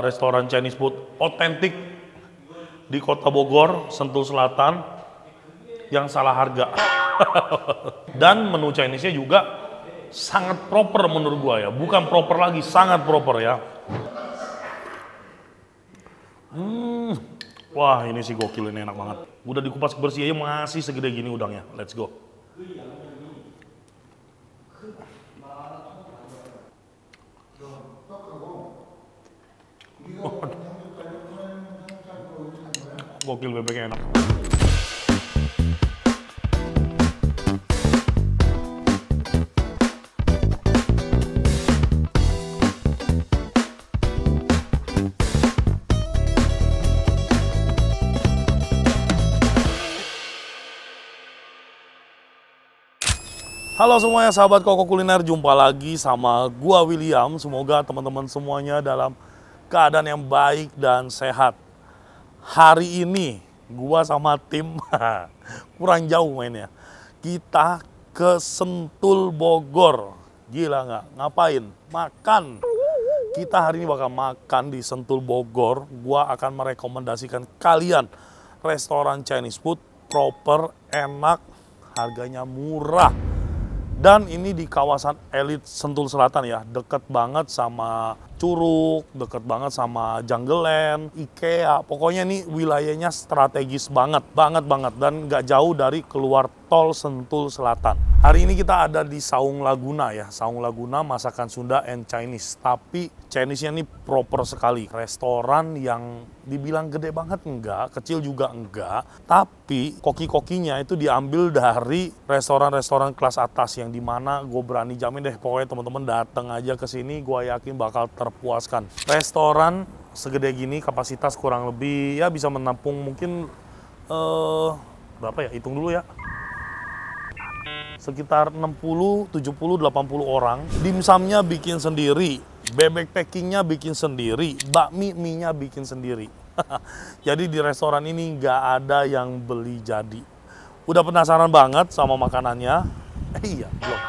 Restoran Chinese food otentik di Kota Bogor, Sentul Selatan, yang salah harga. Dan menu Chinese-nya juga sangat proper menurut gua ya, bukan proper lagi, sangat proper ya. Wah ini sih gokil, ini enak banget. Udah dikupas bersih aja masih segede gini udangnya. Let's go. Gokil, bebeknya enak. Halo semuanya, sahabat Koko Kuliner, jumpa lagi sama gua William. Semoga teman-teman semuanya dalam keadaan yang baik dan sehat. Hari ini gua sama tim kurang jauh mainnya. Kita ke Sentul Bogor. Gila nggak? Ngapain? Makan. Kita hari ini bakal makan di Sentul Bogor. Gua akan merekomendasikan kalian restoran Chinese food proper, enak, harganya murah. Dan ini di kawasan elit Sentul Selatan ya, deket banget sama Curug, deket banget sama Jungle Land, IKEA. Pokoknya nih wilayahnya strategis banget. Dan nggak jauh dari keluar tol Sentul Selatan. Hari ini kita ada di Saung Laguna ya, Saung Laguna masakan Sunda and Chinese. Tapi Chinese-nya nih proper sekali. Restoran yang dibilang gede banget enggak, kecil juga enggak. Tapi koki-kokinya itu diambil dari restoran-restoran kelas atas yang dimana gue berani jamin deh, pokoknya teman-teman datang aja ke sini, gue yakin bakal terpuaskan. Restoran segede gini kapasitas kurang lebih ya bisa menampung mungkin berapa ya, hitung dulu ya, sekitar 60, 70, 80 orang. Dimsumnya bikin sendiri, bebek packingnya bikin sendiri, bakmi mie-nya bikin sendiri. Jadi di restoran ini nggak ada yang beli jadi. Udah penasaran banget sama makanannya? Iya, belum,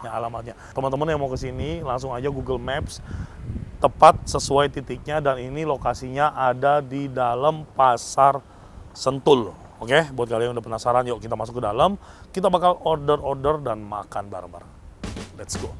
alamatnya. Teman-teman yang mau ke sini langsung aja Google Maps, tepat sesuai titiknya, dan ini lokasinya ada di dalam Pasar Sentul. Oke, buat kalian yang udah penasaran, yuk kita masuk ke dalam. Kita bakal order dan makan bareng-bareng. Let's go.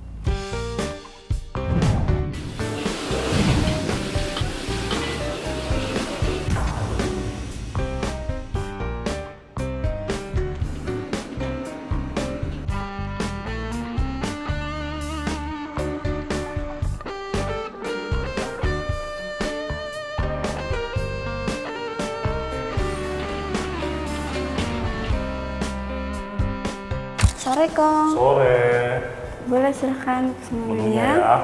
Sore, Kong. Sore. Boleh silahkan Menunya semuanya. ya.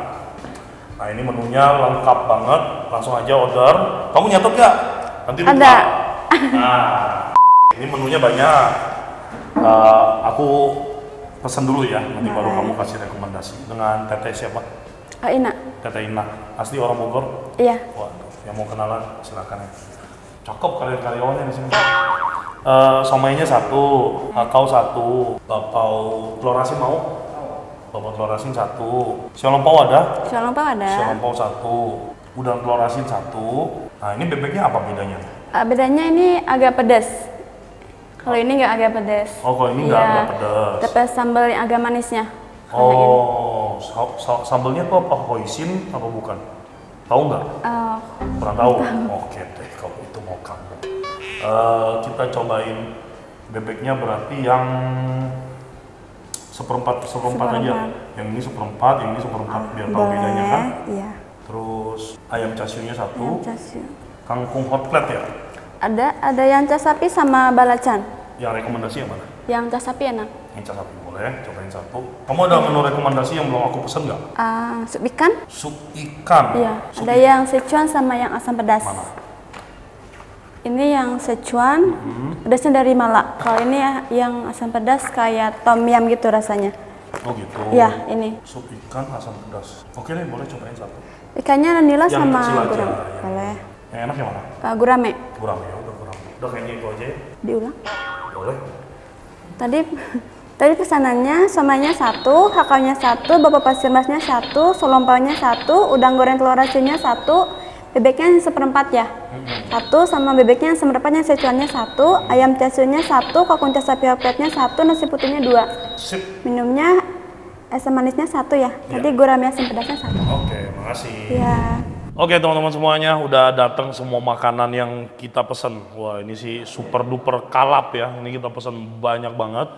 Nah ini menunya lengkap banget. Langsung aja order. Kamu nyatet nggak? Nanti lupa. Ada. Nah, ini menunya banyak. Aku pesen dulu ya. Nanti baru kamu kasih rekomendasi. Dengan Teteh siapa? Ina. Teteh Ina. Asli orang Bogor? Iya. Waduh, yang mau kenalan silakan ya. Cakep karyawannya di sini. Somainya satu, kakao satu, bapau telur asin mau? Bapau telur asin satu, xiaolongbao ada? Xiaolongbao ada. Xiaolongbao satu, udang telur asin satu. Nah ini bebeknya apa bedanya? Bedanya ini agak pedas. Kalau ini nggak agak pedas. Oh kalau ini nggak pedas. Tapi sambal yang agak manisnya. Oh, sambelnya tuh apa? Hoisin apa bukan? Tahu nggak? Kurang tahu. Oke deh, kalau itu mau kamu. Kita cobain bebeknya berarti yang seperempat aja. Yang ini seperempat, yang ini seperempat, biar tahu bedanya kan. Iya. Terus ayam chasiunya satu. Chasiu. Kangkung hot plate ya. Ada yang cas sapi sama balacan. Yang rekomendasi yang mana? Yang cas sapi enak. Yang cas sapi boleh, cobain satu. Kamu ada menu rekomendasi yang belum aku pesen nggak? Sup ikan. Sup ikan. Iya. Ada yang Sichuan sama yang asam pedas. Mana? Ini yang Sichuan, pedasnya dari Malak. Kalau ini ya, yang asam pedas kayak tom yum gitu rasanya. Oh gitu. Iya, ini. Sup ikan asam pedas. Oke deh, boleh cobain satu. Ikannya nila Yang sama kecil aja, gurame. yang- Boleh. Yang enak yang mana? Gurame. Gurame ya, udah gurame. Udah kayaknya itu aja ya. Diulang. Boleh. Tadi pesanannya somainya satu, hakaonya satu, bapak pasir masnya satu, xiaolongbao-nya satu, udang goreng telur asinnya satu, bebeknya seperempat ya. Satu sama bebeknya seperempatnya, Szechuannya satu, ayam chasunya satu, kalkun sapi hotplate-nya satu, nasi putihnya 2. Sip. Minumnya asam manisnya satu ya. Tadi gurame asam pedasnya satu. Oke, makasih. Ya. Oke teman-teman semuanya, udah datang semua makanan yang kita pesen. Wah ini sih super duper kalap ya. Ini kita pesen banyak banget.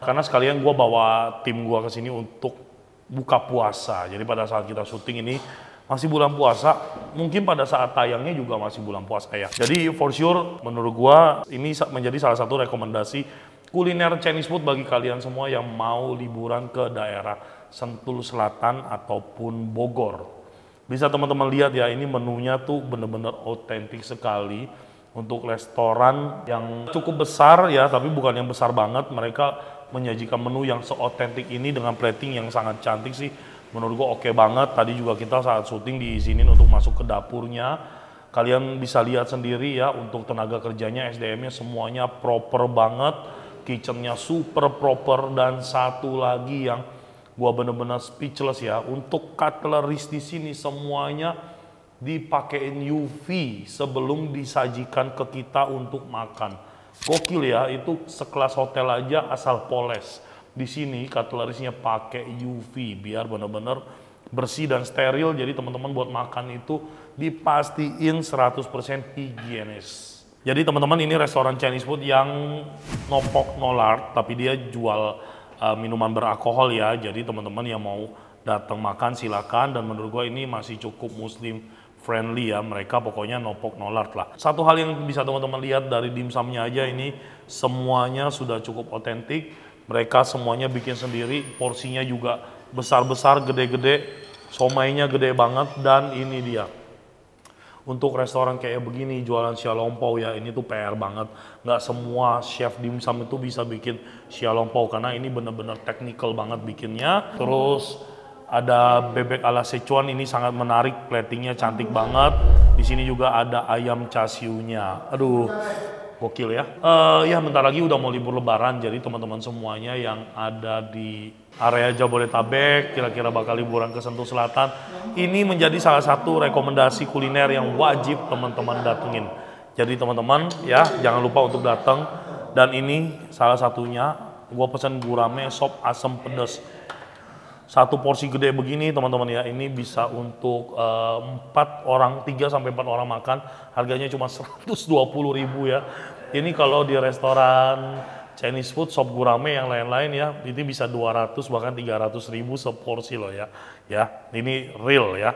Karena sekalian gue bawa tim gue ke sini untuk buka puasa. Jadi pada saat kita syuting ini masih bulan puasa, mungkin pada saat tayangnya juga masih bulan puasa ya. Jadi for sure menurut gua ini menjadi salah satu rekomendasi kuliner Chinese food bagi kalian semua yang mau liburan ke daerah Sentul Selatan ataupun Bogor. Bisa teman-teman lihat ya, ini menunya tuh bener-bener otentik sekali untuk restoran yang cukup besar ya, tapi bukan yang besar banget. Mereka menyajikan menu yang seotentik ini dengan plating yang sangat cantik sih. Menurut gua oke banget. Tadi juga kita saat syuting diizinin untuk masuk ke dapurnya. Kalian bisa lihat sendiri ya, untuk tenaga kerjanya, SDM-nya semuanya proper banget. Kitchennya super proper. Dan satu lagi yang gua bener-bener speechless ya, untuk cutleries di sini semuanya dipakein UV sebelum disajikan ke kita untuk makan. Gokil ya, itu sekelas hotel aja asal poles. Di sini cutleries-nya pakai UV biar benar-benar bersih dan steril. Jadi teman-teman buat makan itu dipastiin 100% higienis. Jadi teman-teman ini restoran Chinese food yang no pork no lard, tapi dia jual minuman beralkohol ya. Jadi teman-teman yang mau datang makan silakan, dan menurut gue ini masih cukup muslim friendly ya. Mereka pokoknya no pork no lard lah. Satu hal yang bisa teman-teman lihat dari dimsumnya aja, ini semuanya sudah cukup otentik. Mereka semuanya bikin sendiri, porsinya juga besar-besar, gede-gede, somainya gede banget, dan ini dia. Untuk restoran kayak begini, jualan xiaolongbao ya, ini tuh PR banget. Nggak semua chef dimsum itu bisa bikin xiaolongbao, karena ini bener-bener technical banget bikinnya. Terus ada bebek ala Szechuan, ini sangat menarik, platingnya cantik banget. Di sini juga ada ayam chasiunya. Aduh, gokil ya. Ya bentar lagi udah mau libur lebaran, jadi teman-teman semuanya yang ada di area Jabodetabek, kira-kira bakal liburan ke Sentul Selatan, ini menjadi salah satu rekomendasi kuliner yang wajib teman-teman datengin. Jadi teman-teman ya, jangan lupa untuk datang. Dan ini salah satunya, gue pesen gurame sop asam pedas. Satu porsi gede begini teman-teman ya, ini bisa untuk 4 orang, 3 sampai 4 orang makan. Harganya cuma 120.000 ya. Ini kalau di restoran Chinese food, sop gurame yang lain-lain ya, ini bisa 200 bahkan 300.000 seporsi loh ya. Ya, ini real ya.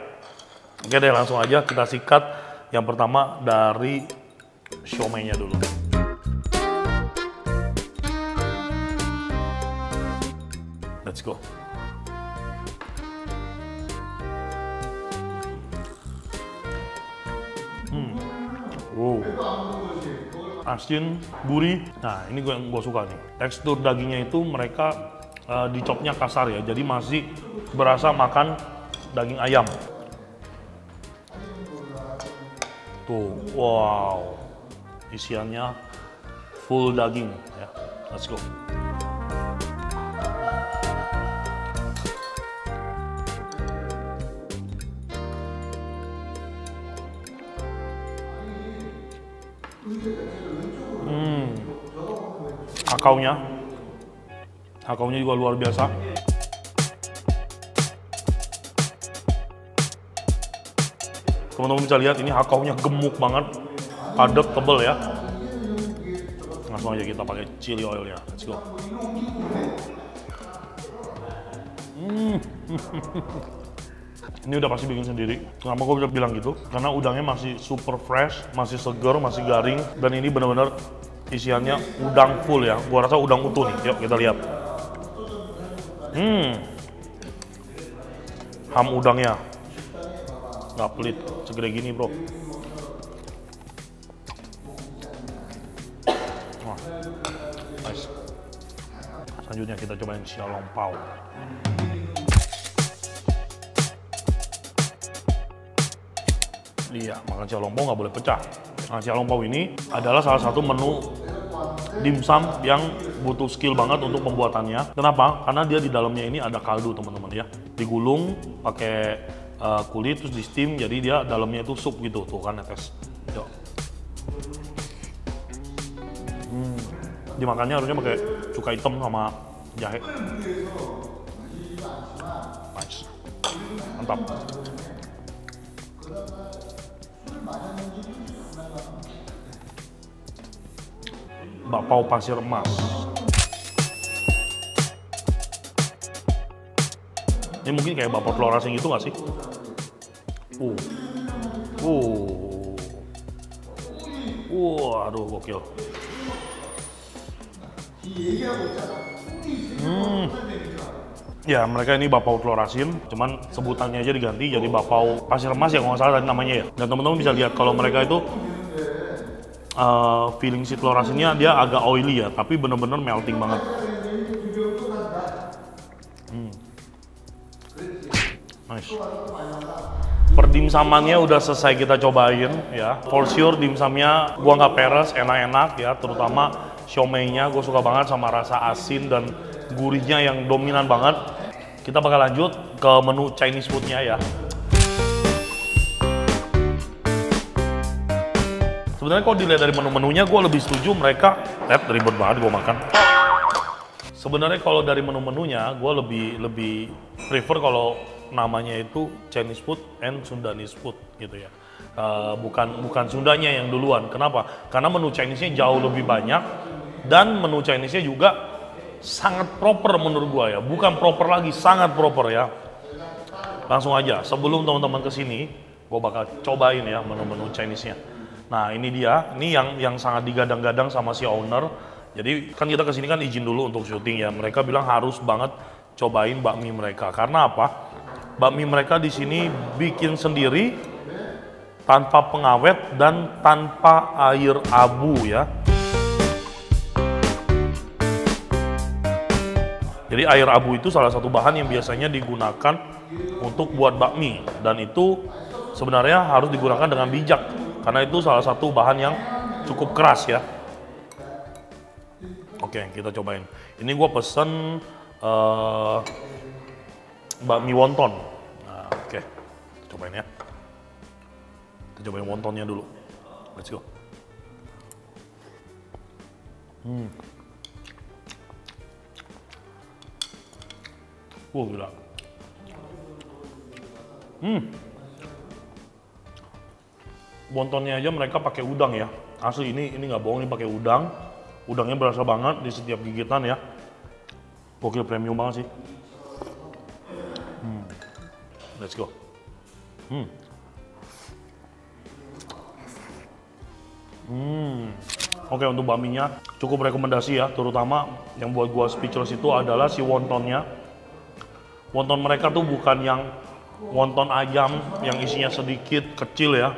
Oke deh, langsung aja kita sikat. Yang pertama dari siomay-nya dulu. Let's go. Wow, asin, gurih. Nah ini yang gue suka nih. Tekstur dagingnya itu mereka dicopnya kasar ya, jadi masih berasa makan daging ayam. Tuh, wow, isiannya full daging ya. Let's go. Hakaunya juga luar biasa. Teman-teman bisa lihat ini hakaunya gemuk banget, padat, tebel ya. Langsung aja kita pakai chili oil ya. Let's go. Ini udah pasti bikin sendiri. Kenapa gue bisa bilang gitu? Karena udangnya masih super fresh, masih segar, masih garing, dan ini benar-benar isiannya udang full ya. Gua rasa udang utuh nih. Yuk kita lihat. Ham udangnya nggak pelit, segede gini bro. Wah, nice. Selanjutnya kita cobain xiaolongbao. Iya, makan xiaolongbao nggak boleh pecah. Nah, xiaolongbao ini adalah salah satu menu dimsum yang butuh skill banget untuk pembuatannya. Kenapa? Karena dia di dalamnya ini ada kaldu teman-teman ya. Digulung pakai kulit terus di steam, jadi dia dalamnya itu sup gitu, tuh kan netes. Yuk. Dimakannya harusnya pakai cuka hitam sama jahe. Nice, mantap. Bakpao pasir emas. Ini mungkin kayak bakpao telur asin gitu nggak sih? Aduh gokil. Ya mereka ini bakpao telur asin, cuman sebutannya aja diganti jadi bakpao pasir emas ya kalau nggak salah tadi namanya ya. Dan teman-teman bisa lihat kalau mereka itu filling si telur asinnya dia agak oily ya, tapi bener-bener melting banget. Nice. Per dimsamannya udah selesai kita cobain ya. For sure dimsumnya gua nggak peres, enak-enak ya. Terutama siomay-nya gue suka banget sama rasa asin dan gurihnya yang dominan banget. Kita bakal lanjut ke menu Chinese food-nya ya. Sebenarnya kalau dilihat dari menu-menunya, gue lebih setuju mereka, ribet banget gue makan. Sebenarnya kalau dari menu-menunya, gue lebih prefer kalau namanya itu Chinese food and Sundanese food gitu ya. Bukan Sundanya yang duluan. Kenapa? Karena menu Chinese-nya jauh lebih banyak dan menu Chinese-nya juga sangat proper menurut gue ya. Bukan proper lagi, sangat proper ya. Langsung aja, sebelum teman-teman kesini, gue bakal cobain ya menu-menu Chinese-nya. Nah ini dia, ini yang sangat digadang-gadang sama si owner. Jadi kan kita kesini kan izin dulu untuk syuting ya. Mereka bilang harus banget cobain bakmi mereka. Karena apa? Bakmi mereka di sini bikin sendiri, tanpa pengawet dan tanpa air abu ya. Jadi air abu itu salah satu bahan yang biasanya digunakan untuk buat bakmi. Dan itu sebenarnya harus digunakan dengan bijak. Karena itu salah satu bahan yang cukup keras ya. Oke, kita cobain. Ini gue pesen bakmi wonton. Nah, oke, kita cobain ya. Kita cobain wontonnya dulu. Let's go. Gila. Wontonnya aja mereka pakai udang ya. Asli ini nggak bohong, ini pakai udang. Udangnya berasa banget di setiap gigitan ya. Gokil, premium banget sih. Let's go. Oke, untuk bakminya cukup rekomendasi ya. Terutama yang buat gua speechless itu adalah si wontonnya. Wonton mereka tuh bukan yang wonton ayam yang isinya sedikit kecil ya.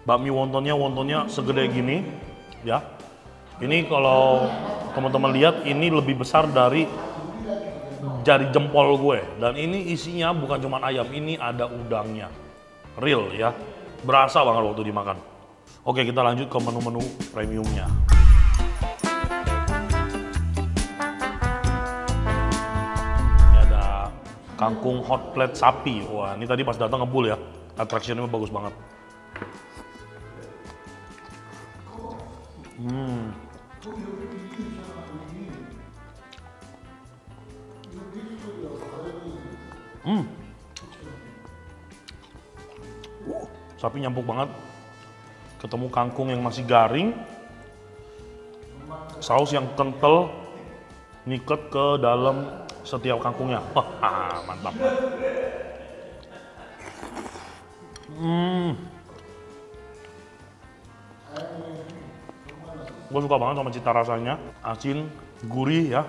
Bakmi wontonnya segede gini ya. Ini kalau teman-teman lihat ini lebih besar dari jari jempol gue. Dan ini isinya bukan cuma ayam, ini ada udangnya. Real ya, berasa banget waktu dimakan. Oke, kita lanjut ke menu-menu premiumnya. Ini ada kangkung hot plate sapi. Wah, ini tadi pas datang ngebul ya. Attraction-nya bagus banget. Sapi nyampuk banget. Ketemu kangkung yang masih garing. Saus yang kental ngiket ke dalam setiap kangkungnya. Wah, mantap. Gue suka banget sama cita rasanya, asin, gurih ya.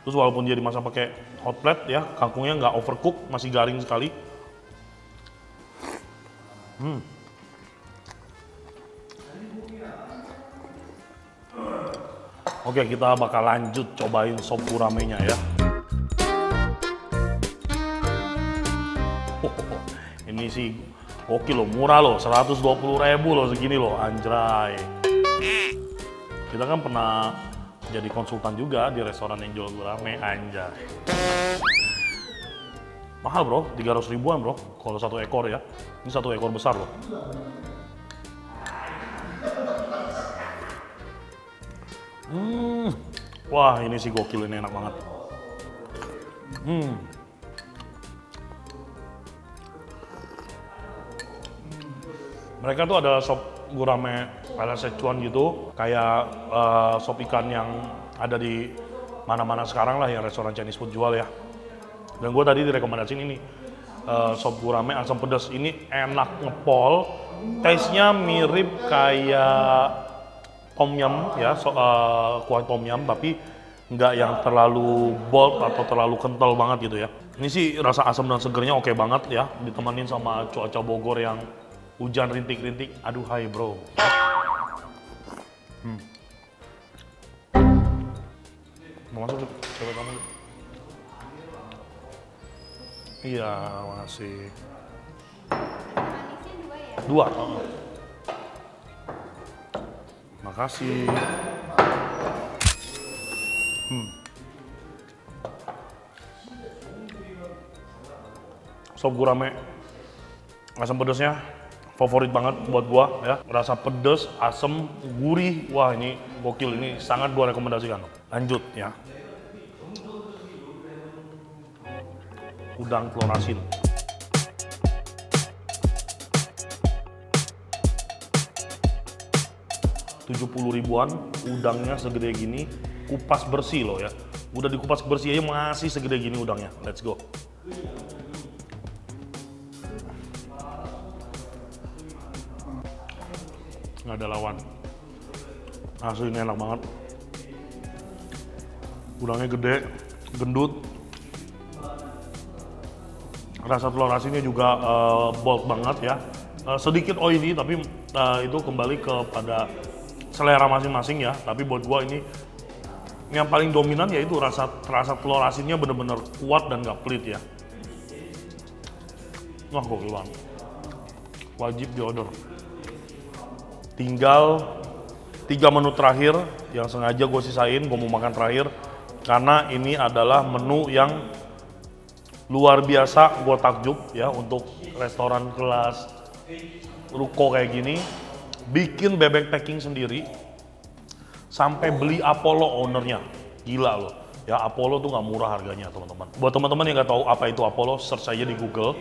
Terus walaupun dia dimasak pakai hot plate ya, kangkungnya nggak overcook, masih garing sekali. Oke, kita bakal lanjut cobain sop guramenya ya. Ini sih oke loh, murah loh, 120.000 loh segini loh, anjay. Kita kan pernah jadi konsultan juga di restoran yang jual gurame, anjay. Mahal bro, 300 ribuan bro, kalau 1 ekor ya. Ini 1 ekor besar loh. Wah ini sih gokil, ini enak banget. Mereka tuh ada sop gurame ala Szechuan gitu, kayak sop ikan yang ada di mana-mana sekarang lah yang restoran Chinese food jual ya. Dan gue tadi direkomendasiin ini sop gurame asam pedas, ini enak ngepol, taste-nya mirip kayak tom yum ya, kuah tom yum, tapi nggak yang terlalu bold atau terlalu kental banget gitu ya. Ini sih rasa asam dan segernya oke banget ya, ditemenin sama cuaca Bogor yang hujan rintik-rintik. Aduh hai bro. Mau masuk tuh, coba kamu. Iya, masih. Dua. Makasih. Sop gurame asam pedasnya favorit banget buat gua ya. Rasa pedas, asam, gurih. Wah ini gokil, ini sangat gua rekomendasikan. Lanjut ya. Udang telur asin. 70 ribuan, udangnya segede gini, kupas bersih loh ya. Udah dikupas bersih aja masih segede gini udangnya. Let's go. Nggak ada lawan. Asli ini enak banget. Udangnya gede, gendut. Rasa telur asinnya juga bold banget ya. Sedikit oily tapi itu kembali kepada selera masing-masing ya. Tapi buat gua ini yang paling dominan yaitu rasa telur asinnya bener-bener kuat dan gak pelit ya. Wah gokil banget. Wajib diorder. Tinggal 3 menu terakhir yang sengaja gue sisain, gue mau makan terakhir karena ini adalah menu yang luar biasa. Gue takjub ya untuk restoran kelas ruko kayak gini, bikin bebek packing sendiri sampai beli Apollo ownernya. Gila loh ya, Apollo tuh nggak murah harganya teman-teman. Buat teman-teman yang nggak tahu apa itu Apollo, search aja di Google.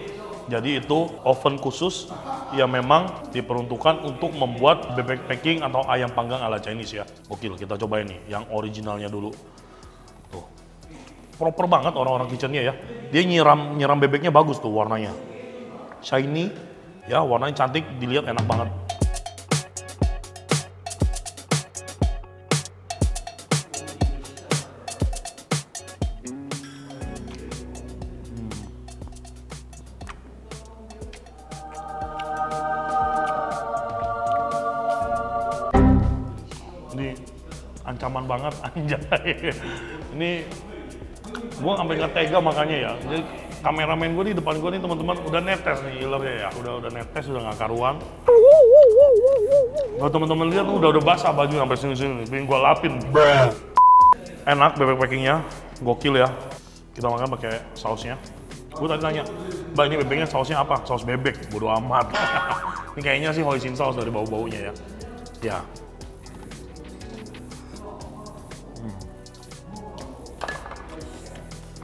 Jadi itu oven khusus yang memang diperuntukkan untuk membuat bebek packing atau ayam panggang ala Chinese ya. Gokil, kita cobain nih yang originalnya dulu. Tuh. Proper banget orang-orang kitchennya ya. Dia nyiram bebeknya bagus tuh warnanya. Shiny, ya warnanya cantik, dilihat enak banget. Ini ancaman banget anjay. Ini gue sampai nggak tega makanya ya. Jadi kameramen gue di depan gue nih teman-teman udah netes nih ilernya ya. Udah netes, udah nggak karuan. Kalau teman-teman lihat udah basah baju sampai sini-sini. Pengen gue lapin. Enak bebek packingnya, gokil ya. Kita makan pakai sausnya. Gue tadi nanya, Mbak ini bebeknya sausnya apa? Saus bebek, bodo amat. Ini kayaknya sih hoisin saus dari bau-baunya ya. Ya.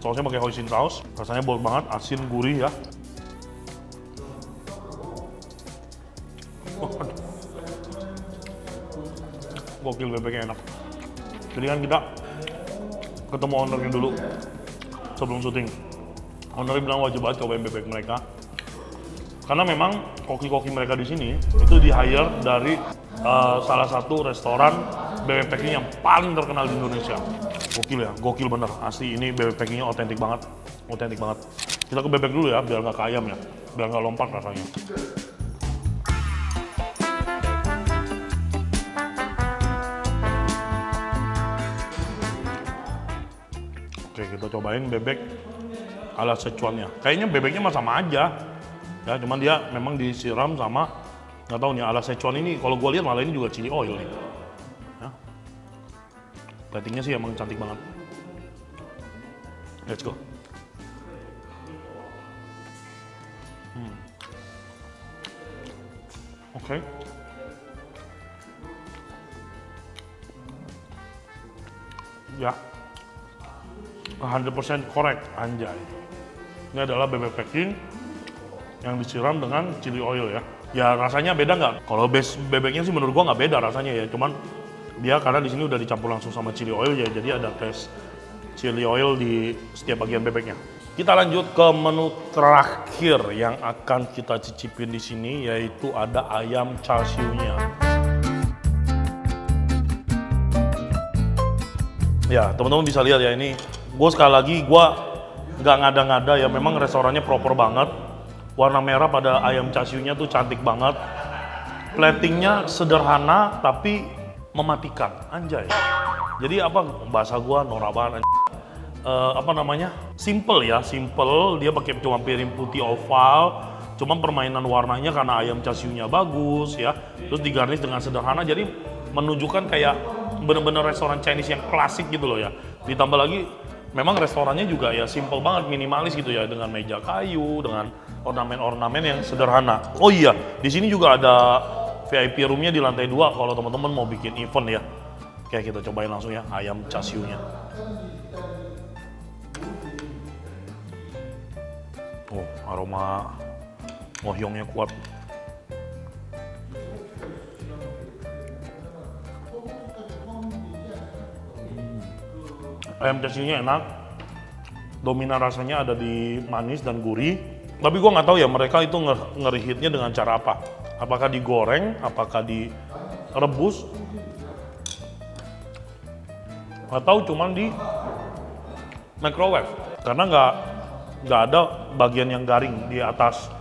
Sausnya pakai hoisin saus, rasanya bold banget, asin, gurih ya. Gokil bebeknya enak. Jadi kan kita ketemu ownernya dulu sebelum syuting. Ownernya bilang wajib banget cobain bebek mereka. Karena memang koki-koki mereka di sini itu di hire dari salah satu restoran bebek packing yang paling terkenal di Indonesia. Gokil ya, gokil bener. Asli ini bebek packingnya otentik banget, otentik banget. Kita ke bebek dulu ya, biar nggak ke ayam ya, biar nggak lompat rasanya. Oke, kita cobain bebek ala Szechuannya. Kayaknya bebeknya mah sama aja, ya, cuman dia memang disiram sama nggak tahu nih ala Szechuan ini. Kalau gue lihat malah ini juga chili oil nih. Platingnya sih emang cantik banget. Let's go. Oke. Ya, 100% correct, anjay. Ini adalah bebek packing yang disiram dengan chili oil ya. Ya rasanya beda nggak? Kalau base bebeknya sih menurut gua nggak beda rasanya ya. Cuman dia karena di sini udah dicampur langsung sama chili oil ya, jadi ada tes chili oil di setiap bagian bebeknya. Kita lanjut ke menu terakhir yang akan kita cicipin di sini, yaitu ada ayam char siu-nya. Ya, teman-teman bisa lihat ya ini. Gue sekali lagi, gue nggak ngada-ngada ya. Memang restorannya proper banget. Warna merah pada ayam char siu-nya tuh cantik banget. Platingnya sederhana tapi mematikan, anjay. Jadi apa bahasa gue norak banget. Apa namanya? Simple ya, simple. Dia pakai cuma piring putih oval. Cuma permainan warnanya karena ayam char siu-nya bagus ya. Terus digarnish dengan sederhana. Jadi menunjukkan kayak bener-bener restoran Chinese yang klasik gitu loh ya. Ditambah lagi memang restorannya juga ya simple banget, minimalis gitu ya, dengan meja kayu, dengan ornamen-ornamen yang sederhana. Oh iya, di sini juga ada VIP room-nya di lantai 2 kalau teman-teman mau bikin event ya. Oke, kita cobain langsung ya ayam char siu-nya. Oh, aroma mohyongnya kuat. Ayam char siu-nya enak, dominan rasanya ada di manis dan gurih. Tapi gue nggak tahu ya mereka itu ngerihitnya dengan cara apa. Apakah digoreng, apakah direbus, atau cuman di microwave. Karena nggak ada bagian yang garing di atas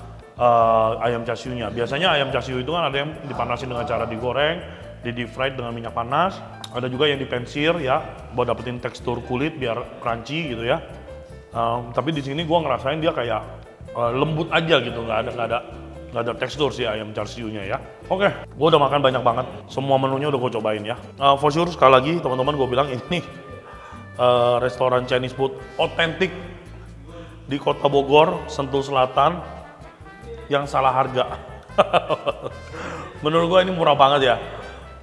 ayam char siu-nya. Biasanya ayam char siu itu kan ada yang dipanasin dengan cara digoreng, di deep fried dengan minyak panas. Ada juga yang dipensir ya, buat dapetin tekstur kulit biar crunchy gitu ya. Tapi di sini gue ngerasain dia kayak lembut aja gitu, nggak ada tekstur sih ayam char siu-nya ya. Oke, gue udah makan banyak banget. Semua menunya udah gue cobain ya. For sure sekali lagi teman-teman gue bilang ini restoran Chinese food otentik di Kota Bogor, Sentul Selatan, yang salah harga. Menurut gue ini murah banget ya.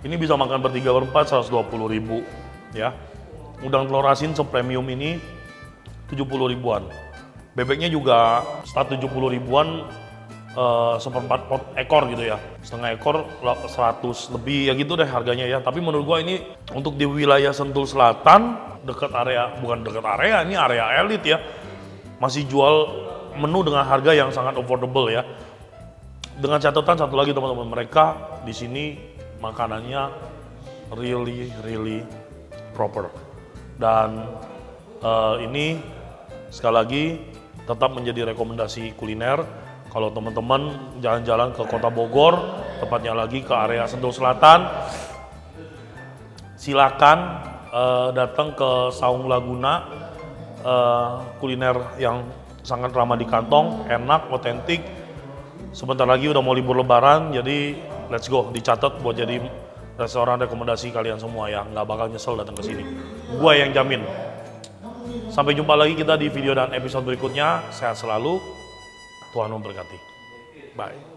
Ini bisa makan bertiga berempat 120.000 ya. Udang telur asin sepremium ini 70 ribuan. Bebeknya juga start 70 ribuan seperempat pot ekor gitu ya. Setengah ekor 100 lebih ya gitu deh harganya ya. Tapi menurut gua ini untuk di wilayah Sentul Selatan, dekat area, bukan dekat area, ini area elit ya. Masih jual menu dengan harga yang sangat affordable ya. Dengan catatan satu lagi teman-teman, mereka di sini makanannya really proper. Dan ini sekali lagi tetap menjadi rekomendasi kuliner kalau teman-teman jalan-jalan ke Kota Bogor, tepatnya lagi ke area Sentul Selatan, silakan datang ke Saung Laguna, kuliner yang sangat ramah di kantong, enak, otentik. Sebentar lagi udah mau libur lebaran, jadi let's go, dicatat buat jadi restoran rekomendasi kalian semua ya. Nggak bakal nyesel datang ke sini. Gua yang jamin. Sampai jumpa lagi kita di video dan episode berikutnya. Sehat selalu. Tuhan memberkati. Bye.